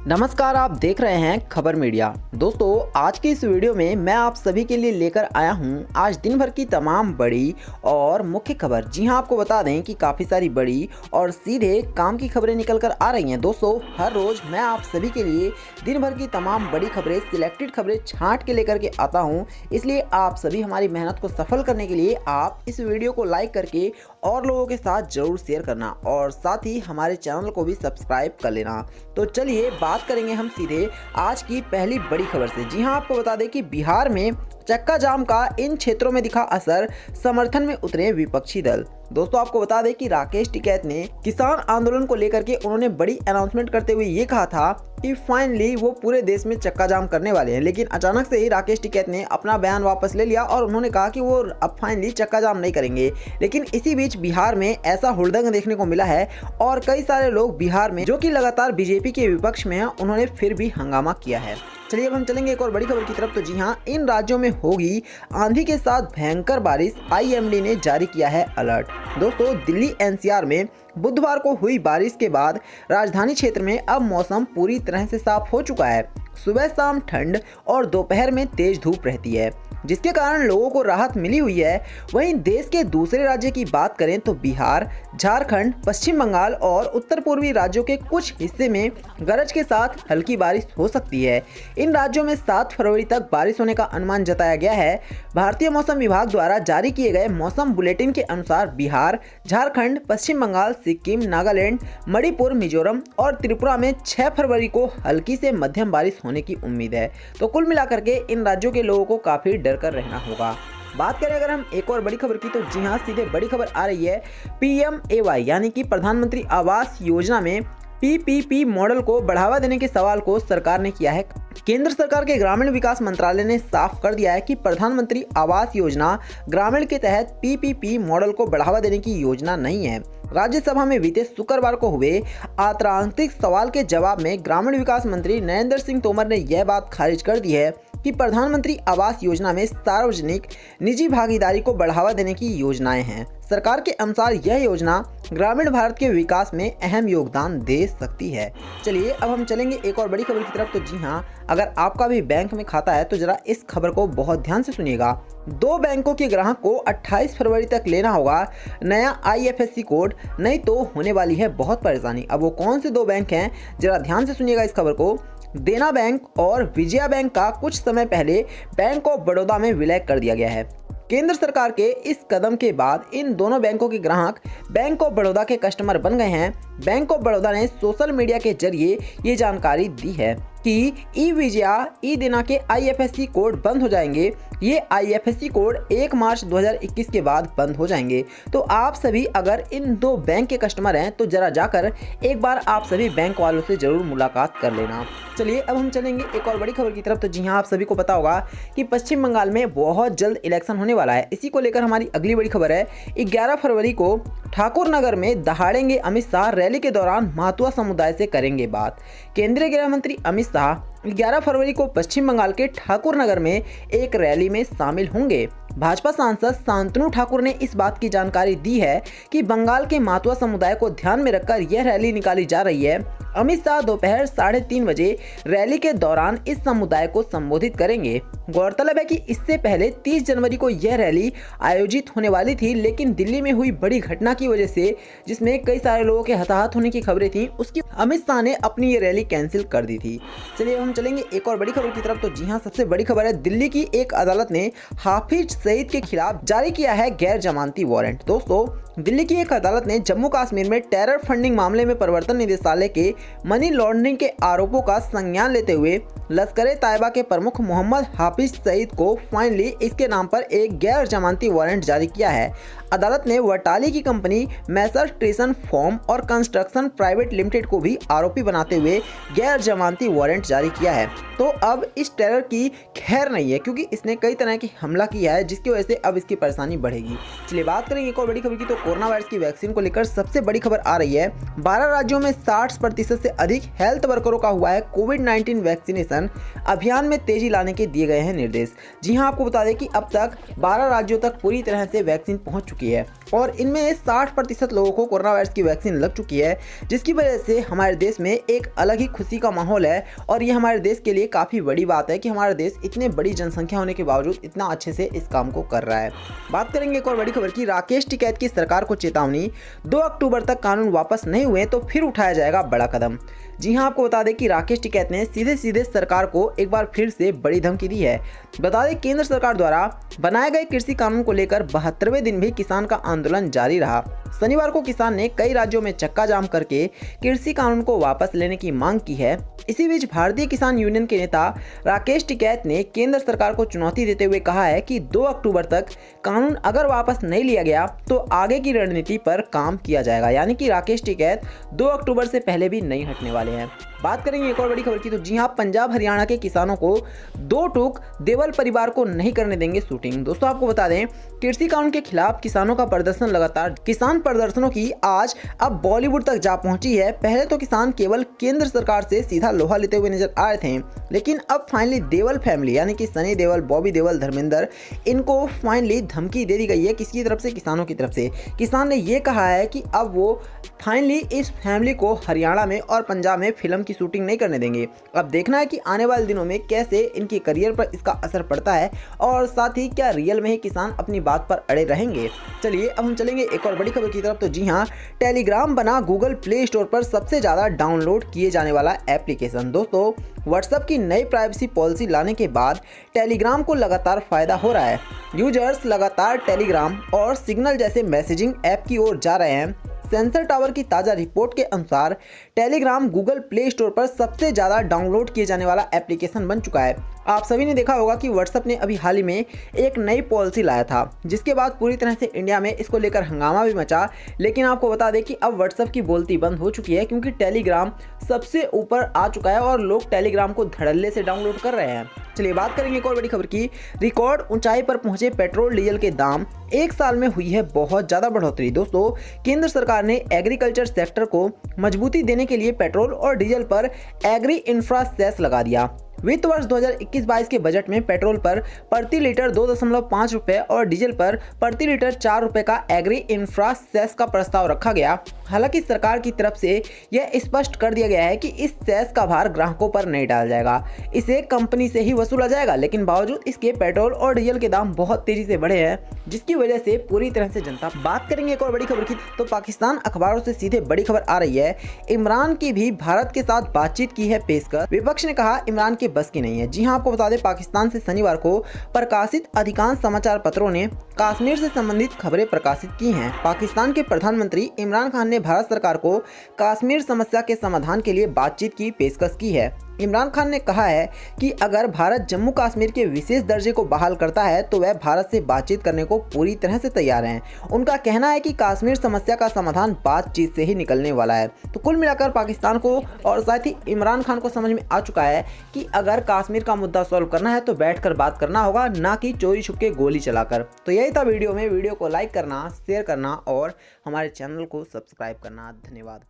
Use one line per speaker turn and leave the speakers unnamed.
नमस्कार, आप देख रहे हैं खबर मीडिया। दोस्तों, आज की इस वीडियो में मैं आप सभी के लिए लेकर आया हूं आज दिन भर की तमाम बड़ी और मुख्य खबर। जी हां, आपको बता दें कि काफ़ी सारी बड़ी और सीधे काम की खबरें निकल कर आ रही हैं। दोस्तों, हर रोज़ मैं आप सभी के लिए दिन भर की तमाम बड़ी खबरें, सिलेक्टेड खबरें छाँट के लेकर के आता हूँ। इसलिए आप सभी हमारी मेहनत को सफल करने के लिए आप इस वीडियो को लाइक करके और लोगों के साथ ज़रूर शेयर करना और साथ ही हमारे चैनल को भी सब्सक्राइब कर लेना। तो चलिए बात करेंगे हम सीधे आज की पहली बड़ी खबर से। जी हां, आपको बता दें कि बिहार में चक्का जाम का इन क्षेत्रों में दिखा असर, समर्थन में उतरे विपक्षी दल। दोस्तों, आपको बता दें कि राकेश टिकैत ने किसान आंदोलन को लेकर के उन्होंने बड़ी अनाउंसमेंट करते हुए ये कहा था कि फाइनली वो पूरे देश में चक्का जाम करने वाले हैं। लेकिन अचानक से ही राकेश टिकैत ने अपना बयान वापस ले लिया और उन्होंने कहा कि वो अब फाइनली चक्का जाम नहीं करेंगे। लेकिन इसी बीच बिहार में ऐसा हुड़दंग देखने को मिला है और कई सारे लोग बिहार में, जो कि लगातार बीजेपी के विपक्ष में हैं, उन्होंने फिर भी हंगामा किया है। चलिए अब हम चलेंगे एक और बड़ी खबर की तरफ। तो जी हां, इन राज्यों में होगी आंधी के साथ भयंकर बारिश, आईएमडी ने जारी किया है अलर्ट। दोस्तों, दिल्ली एनसीआर में बुधवार को हुई बारिश के बाद राजधानी क्षेत्र में अब मौसम पूरी तरह से साफ हो चुका है। सुबह शाम ठंड और दोपहर में तेज धूप रहती है, जिसके कारण लोगों को राहत मिली हुई है। वहीं देश के दूसरे राज्य की बात करें तो बिहार, झारखंड, पश्चिम बंगाल और उत्तर पूर्वी राज्यों के कुछ हिस्से में गरज के साथ हल्की बारिश हो सकती है। इन राज्यों में 7 फरवरी तक बारिश होने का अनुमान जताया गया है। भारतीय मौसम विभाग द्वारा जारी किए गए मौसम बुलेटिन के अनुसार बिहार, झारखंड, पश्चिम बंगाल, सिक्किम, नागालैंड, मणिपुर, मिजोरम और त्रिपुरा में 6 फरवरी को हल्की से मध्यम बारिश होने की उम्मीद है। तो कुल मिलाकर के इन राज्यों के लोगों को काफी डर कर रहना होगा। बात करें अगर हम एक और बड़ी खबर की, तो जी हां, सीधे बड़ी खबर आ रही है पीएमएवाई यानी कि प्रधानमंत्री आवास योजना में पीपीपी मॉडल को बढ़ावा देने के सवाल को सरकार ने किया है। केंद्र सरकार के ग्रामीण विकास मंत्रालय ने साफ कर दिया है कि प्रधानमंत्री आवास योजना ग्रामीण के तहत पीपीपी मॉडल को बढ़ावा देने की योजना नहीं है। राज्यसभा में बीते शुक्रवार को हुए आंतरिक सवाल के जवाब में ग्रामीण विकास मंत्री नरेंद्र सिंह तोमर ने यह बात खारिज कर दी है कि प्रधानमंत्री आवास योजना में सार्वजनिक निजी भागीदारी को बढ़ावा देने की योजनाएं हैं। सरकार के अनुसार यह योजना ग्रामीण भारत के विकास में अहम योगदान दे सकती है। चलिए अब हम चलेंगे एक और बड़ी खबर की तरफ। तो जी हां, अगर आपका भी बैंक में खाता है तो जरा इस खबर को बहुत ध्यान से सुनिएगा। 2 बैंकों के ग्राहक को 28 फरवरी तक लेना होगा नया आईएफएससी कोड, नहीं तो होने वाली है बहुत परेशानी। अब वो कौन से 2 बैंक हैं, जरा ध्यान से सुनिएगा इस खबर को। देना बैंक और विजया बैंक का कुछ समय पहले बैंक ऑफ बड़ौदा में विलय कर दिया गया है। केंद्र सरकार के इस कदम के बाद इन दोनों बैंकों के ग्राहक बैंक ऑफ बड़ौदा के कस्टमर बन गए हैं। बैंक ऑफ बड़ौदा ने सोशल मीडिया के जरिए ये जानकारी दी है कि ई विजया, ई देना के आईएफएससी कोड बंद हो जाएंगे। ये आईएफएससी कोड 1 मार्च 2021 के बाद बंद हो जाएंगे। तो आप सभी अगर इन 2 बैंक के कस्टमर हैं तो जरा जाकर एक बार आप सभी बैंक वालों से जरूर मुलाकात कर लेना। चलिए अब हम चलेंगे एक और बड़ी खबर की तरफ। तो जी हाँ, आप सभी को पता होगा कि पश्चिम बंगाल में बहुत जल्द इलेक्शन होने वाला है। इसी को लेकर हमारी अगली बड़ी खबर है 11 फरवरी को ठाकुर नगर में दहाड़ेंगे अमित शाह, रैली के दौरान महातुआ समुदाय से करेंगे बात। केंद्रीय गृह मंत्री अमित शाह 11 फरवरी को पश्चिम बंगाल के ठाकुर नगर में एक रैली में शामिल होंगे। भाजपा सांसद शांतनु ठाकुर ने इस बात की जानकारी दी है कि बंगाल के मातुआ समुदाय को ध्यान में रखकर यह रैली निकाली जा रही है। अमित शाह दोपहर 3:30 बजे रैली के दौरान इस समुदाय को संबोधित करेंगे। गौरतलब है कि इससे पहले 30 जनवरी को यह रैली आयोजित होने वाली थी, लेकिन दिल्ली में हुई बड़ी घटना की वजह से, जिसमें कई सारे लोगों के हताहत होने की खबरें थी, उसकी अमित शाह ने अपनी ये रैली कैंसिल कर दी थी। चलिए हम चलेंगे एक और बड़ी खबर की तरफ। तो जी हाँ, सबसे बड़ी खबर है दिल्ली की एक अदालत ने हाफिज सईद के खिलाफ जारी किया है गैर जमानती वारंट। दोस्तों, दिल्ली की एक अदालत ने जम्मू कश्मीर में टेरर फंडिंग मामले में प्रवर्तन निदेशालय के मनी लॉन्ड्रिंग के आरोपों का संज्ञान लेते हुए लश्कर-ए-तैयबा के प्रमुख मोहम्मद हाफिज सईद को फाइनली इसके नाम पर एक गैर जमानती वारंट जारी किया है। अदालत ने वटाली की कंपनी मैसर्स ट्रेसन फॉर्म और कंस्ट्रक्शन प्राइवेट लिमिटेड को भी आरोपी बनाते हुए गैर जमानती वारंट जारी किया है। तो अब इस टेरर की खैर नहीं है, क्योंकि इसने कई तरह की हमला किया है, जिसकी वजह से अब इसकी परेशानी बढ़ेगी। चलिए बात करेंगे एक और बड़ी खबर की। तो कोरोना वायरस की वैक्सीन को लेकर सबसे बड़ी खबर आ रही है 12 राज्यों में 60% से अधिक हेल्थ वर्करों का हुआ है कोविड-19 वैक्सीनेशन। अभियान में तेजी लाने के दिए गए हैं निर्देश। जी हां, आपको बता दें कि अब तक 12 राज्यों तक पूरी तरह से वैक्सीन पहुंच चुकी चुकी है और इनमें 60% लोगों को कोरोना वायरस की वैक्सीन लग चुकी है, जिसकी वजह से हमारे देश में एक अलग ही खुशी का माहौल है। और ये हमारे देश के लिए काफ़ी बड़ी बात है कि हमारा देश इतने बड़ी जनसंख्या होने के बावजूद इतना अच्छे से इस काम को कर रहा है। बात करेंगे एक और बड़ी खबर की, राकेश टिकैत की सरकार को चेतावनी, 2 अक्टूबर तक कानून वापस नहीं हुए तो फिर उठाया जाएगा बड़ा कदम। जी हां, आपको बता दें कि राकेश टिकैत ने सीधे सरकार को एक बार फिर से बड़ी धमकी दी है। बता दें केंद्र सरकार द्वारा बनाए गए कृषि कानून को लेकर 72वें दिन भी किसान का आंदोलन जारी रहा। शनिवार को किसान ने कई राज्यों में चक्का जाम करके कृषि कानून को वापस लेने की मांग की है। इसी बीच भारतीय किसान यूनियन के नेता राकेश टिकैत ने केंद्र सरकार को चुनौती देते हुए कहा है कि 2 अक्टूबर तक कानून अगर वापस नहीं लिया गया तो आगे की रणनीति पर काम किया जाएगा। यानी कि राकेश टिकैत 2 अक्टूबर से पहले भी नहीं हटने वाले हैं। बात करेंगे एक और बड़ी खबर की, तो जी हां, पंजाब हरियाणा के किसानों को 2 टूक, देवल परिवार को नहीं करने देंगे शूटिंग। दोस्तों आपको बता दें कृषि कानून के खिलाफ किसानों का प्रदर्शन लगातार, किसान प्रदर्शनों की आज अब बॉलीवुड तक जा पहुंची है। पहले तो किसान केवल केंद्र सरकार से सीधा लोहा लेते हुए नजर आ रहे थे, लेकिन अब फाइनली देवल फैमिली यानी कि सनी देवल, बॉबी देवल, धर्मेंद्र, इनको फाइनली धमकी दे दी गई है। किसकी तरफ से? किसानों की तरफ से। किसान ने यह कहा है कि अब वो फाइनली इस फैमिली को हरियाणा में और पंजाब में फिल्म की शूटिंग नहीं करने देंगे। अब देखना है कि आने वाले दिनों में कैसे इनके करियर पर इसका असर पड़ता है और साथ ही क्या रियल में ही किसान अपनी बात पर अड़े रहेंगे। चलिए अब हम चलेंगे एक और बड़ी खबर की तरफ। तो जी हां, टेलीग्राम बना गूगल प्ले स्टोर पर सबसे ज़्यादा डाउनलोड किए जाने वाला एप्लीकेशन। दोस्तों व्हाट्सएप की नई प्राइवेसी पॉलिसी लाने के बाद टेलीग्राम को लगातार फायदा हो रहा है। यूजर्स लगातार टेलीग्राम और सिग्नल जैसे मैसेजिंग ऐप की ओर जा रहे हैं। सेंसर टावर की ताज़ा रिपोर्ट के अनुसार टेलीग्राम गूगल प्ले स्टोर पर सबसे ज़्यादा डाउनलोड किए जाने वाला एप्लीकेशन बन चुका है। आप सभी ने देखा होगा कि व्हाट्सएप ने अभी हाल ही में एक नई पॉलिसी लाया था, जिसके बाद पूरी तरह से इंडिया में इसको लेकर हंगामा भी मचा। लेकिन आपको बता दें कि अब व्हाट्सएप की बोलती बंद हो चुकी है, क्योंकि टेलीग्राम सबसे ऊपर आ चुका है और लोग टेलीग्राम को धड़ल्ले से डाउनलोड कर रहे हैं। चलिए बात करेंगे एक और बड़ी खबर की, रिकॉर्ड ऊंचाई पर पहुंचे पेट्रोल डीजल के दाम, 1 साल में हुई है बहुत ज़्यादा बढ़ोतरी। दोस्तों केंद्र सरकार ने एग्रीकल्चर सेक्टर को मजबूती देने के लिए पेट्रोल और डीजल पर एग्री इंफ्रा सेस लगा दिया। वित्त वर्ष 2021-22 के बजट में पेट्रोल पर प्रति लीटर 2.5 रुपये और डीजल पर प्रति लीटर 4 रुपये का एग्री इंफ्रा सेस का प्रस्ताव रखा गया। हालांकि सरकार की तरफ से यह स्पष्ट कर दिया गया है कि इस सेस का भार ग्राहकों पर नहीं डाला जाएगा, इसे कंपनी से ही वसूला जाएगा। लेकिन बावजूद इसके पेट्रोल और डीजल के दाम बहुत तेजी से बढ़े हैं, जिसकी वजह से पूरी तरह से जनता। बात करेंगे एक और बड़ी खबर की, तो पाकिस्तान अखबारों से सीधे बड़ी खबर आ रही है, इमरान की भी भारत के साथ बातचीत की है पेशकश। विपक्ष ने कहा इमरान के बस की नहीं है। जी हां, आपको बता दें पाकिस्तान से शनिवार को प्रकाशित अधिकांश समाचार पत्रों ने कश्मीर से संबंधित खबरें प्रकाशित की हैं। पाकिस्तान के प्रधानमंत्री इमरान खान ने भारत सरकार को कश्मीर समस्या के समाधान के लिए बातचीत की पेशकश की है। इमरान खान ने कहा है कि अगर भारत जम्मू कश्मीर के विशेष दर्जे को बहाल करता है तो वह भारत से बातचीत करने को पूरी तरह से तैयार हैं। उनका कहना है कि कश्मीर समस्या का समाधान बातचीत से ही निकलने वाला है। तो कुल मिलाकर पाकिस्तान को और साथ ही इमरान खान को समझ में आ चुका है कि अगर कश्मीर का मुद्दा सॉल्व करना है तो बैठकर बात करना होगा, ना कि चोरी छुप के गोली चलाकर। तो यही था वीडियो में। वीडियो को लाइक करना, शेयर करना और हमारे चैनल को सब्सक्राइब करना। धन्यवाद।